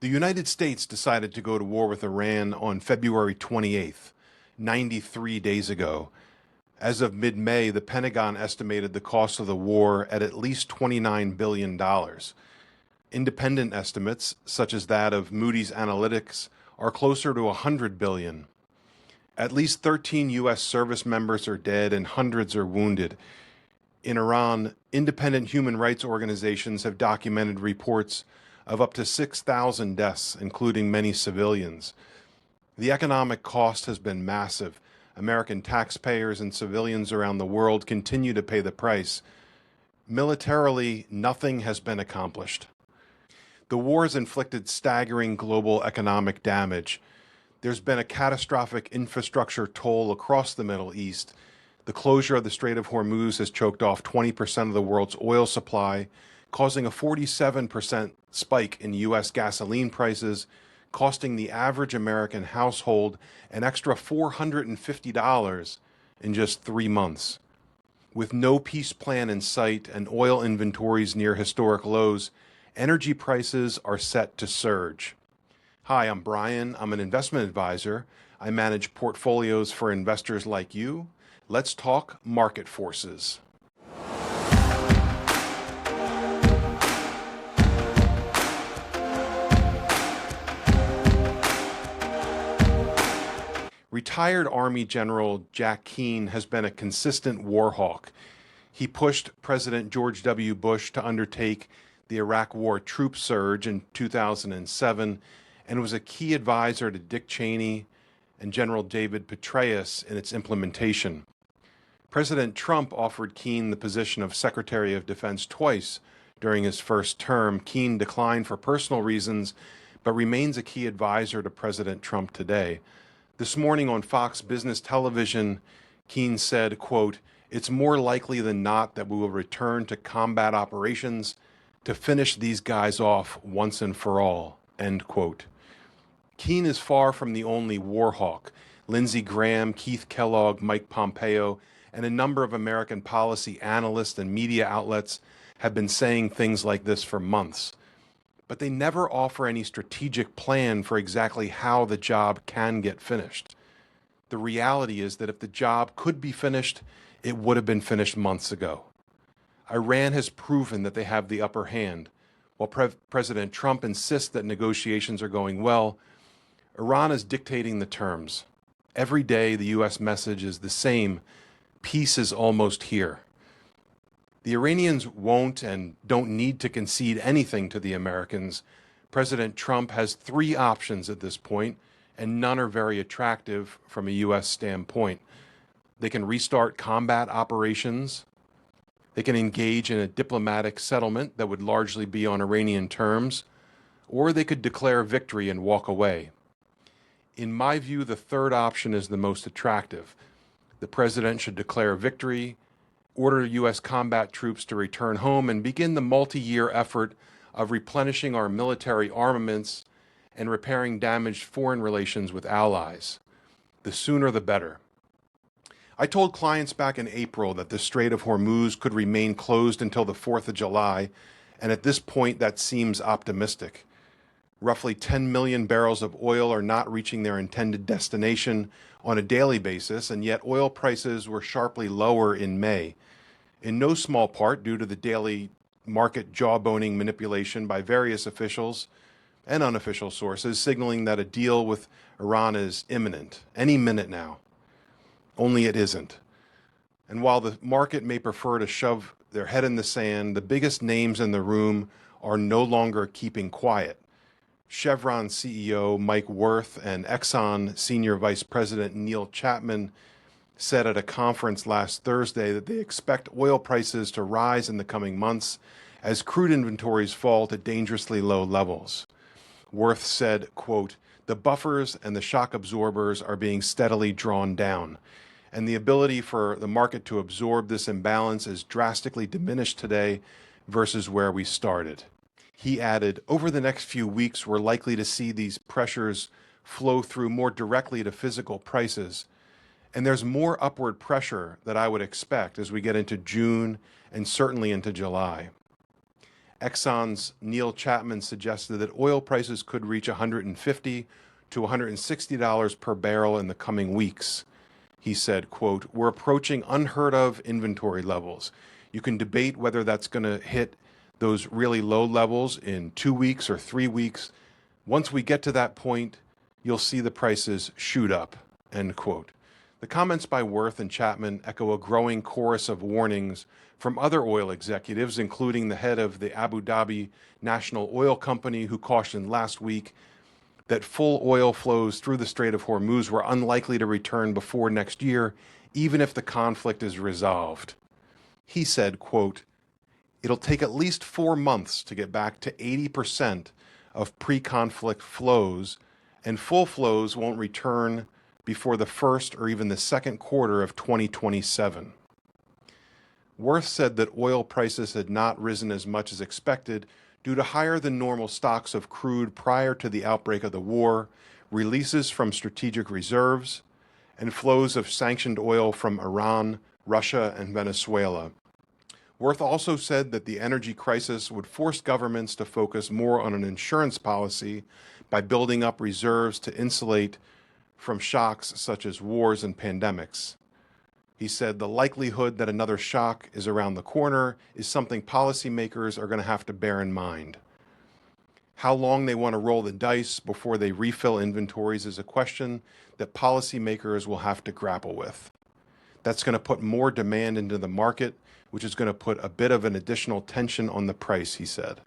The United States decided to go to war with Iran on February 28th, 93 days ago. As of mid-May, the Pentagon estimated the cost of the war at least $29 billion. Independent estimates, such as that of Moody's Analytics, are closer to $100 billion. At least 13 U.S. service members are dead and hundreds are wounded. In Iran, independent human rights organizations have documented reports of up to 6,000 deaths, including many civilians. The economic cost has been massive. American taxpayers and civilians around the world continue to pay the price. Militarily, nothing has been accomplished. The war has inflicted staggering global economic damage. There's been a catastrophic infrastructure toll across the Middle East. The closure of the Strait of Hormuz has choked off 20% of the world's oil supply, causing a 47% spike in U.S. gasoline prices, costing the average American household an extra $450 in just 3 months. With no peace plan in sight and oil inventories near historic lows, energy prices are set to surge. Hi, I'm Brian. I'm an investment advisor. I manage portfolios for investors like you. Let's talk market forces. Retired Army General Jack Keane has been a consistent war hawk. He pushed President George W. Bush to undertake the Iraq War troop surge in 2007 and was a key advisor to Dick Cheney and General David Petraeus in its implementation. President Trump offered Keane the position of Secretary of Defense twice during his first term. Keane declined for personal reasons, but remains a key advisor to President Trump today. This morning on Fox Business Television, Keane said, quote, "It's more likely than not that we will return to combat operations to finish these guys off once and for all," end quote. Keane is far from the only war hawk. Lindsey Graham, Keith Kellogg, Mike Pompeo, and a number of American policy analysts and media outlets have been saying things like this for months. But they never offer any strategic plan for exactly how the job can get finished. The reality is that if the job could be finished, it would have been finished months ago. Iran has proven that they have the upper hand. While President Trump insists that negotiations are going well, Iran is dictating the terms. Every day, the U.S. message is the same: peace is almost here. The Iranians won't and don't need to concede anything to the Americans. President Trump has 3 options at this point, and none are very attractive from a U.S. standpoint. They can restart combat operations. They can engage in a diplomatic settlement that would largely be on Iranian terms, or they could declare victory and walk away. In my view, the third option is the most attractive. The president should declare victory, order U.S. combat troops to return home, and begin the multi-year effort of replenishing our military armaments and repairing damaged foreign relations with allies. The sooner the better. I told clients back in April that the Strait of Hormuz could remain closed until the 4th of July, and at this point that seems optimistic. Roughly 10 million barrels of oil are not reaching their intended destination on a daily basis, and yet oil prices were sharply lower in May, in no small part due to the daily market jawboning manipulation by various officials and unofficial sources signaling that a deal with Iran is imminent, any minute now. Only it isn't. And while the market may prefer to shove their head in the sand, the biggest names in the room are no longer keeping quiet. Chevron CEO Mike Wirth and Exxon Senior Vice President Neil Chapman said at a conference last Thursday that they expect oil prices to rise in the coming months as crude inventories fall to dangerously low levels. Wirth said, quote, "The buffers and the shock absorbers are being steadily drawn down, and the ability for the market to absorb this imbalance is drastically diminished today versus where we started." He added, "Over the next few weeks, we're likely to see these pressures flow through more directly to physical prices, and there's more upward pressure that I would expect as we get into June and certainly into July." Exxon's Neil Chapman suggested that oil prices could reach $150 to $160 per barrel in the coming weeks. He said, quote, "We're approaching unheard of inventory levels. You can debate whether that's going to hit those really low levels in 2 weeks or 3 weeks. Once we get to that point, you'll see the prices shoot up," end quote. The comments by Wirth and Chapman echo a growing chorus of warnings from other oil executives, including the head of the Abu Dhabi National Oil Company, who cautioned last week that full oil flows through the Strait of Hormuz were unlikely to return before next year, even if the conflict is resolved. He said, quote, "It'll take at least 4 months to get back to 80% of pre-conflict flows, and full flows won't return before the first or even the second quarter of 2027. Wirth said that oil prices had not risen as much as expected due to higher than normal stocks of crude prior to the outbreak of the war, releases from strategic reserves, and flows of sanctioned oil from Iran, Russia, and Venezuela. Wirth also said that the energy crisis would force governments to focus more on an insurance policy by building up reserves to insulate from shocks such as wars and pandemics. He said the likelihood that another shock is around the corner is something policymakers are going to have to bear in mind. How long they want to roll the dice before they refill inventories is a question that policymakers will have to grapple with. That's going to put more demand into the market, which is going to put a bit of an additional tension on the price, he said.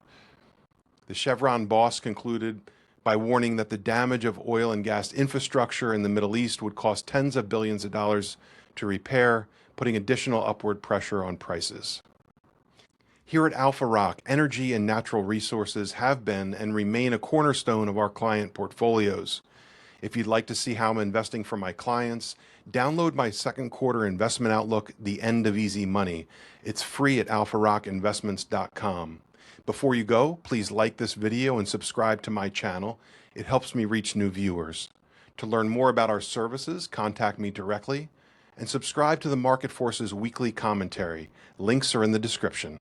The Chevron boss concluded by warning that the damage of oil and gas infrastructure in the Middle East would cost tens of billions of dollars to repair, putting additional upward pressure on prices. Here at Alpha Rock, energy and natural resources have been and remain a cornerstone of our client portfolios. If you'd like to see how I'm investing for my clients, download my second quarter investment outlook, The End of Easy Money. It's free at alpharockinvestments.com. Before you go, please like this video and subscribe to my channel. It helps me reach new viewers. To learn more about our services, contact me directly and subscribe to the Market Forces weekly commentary. Links are in the description.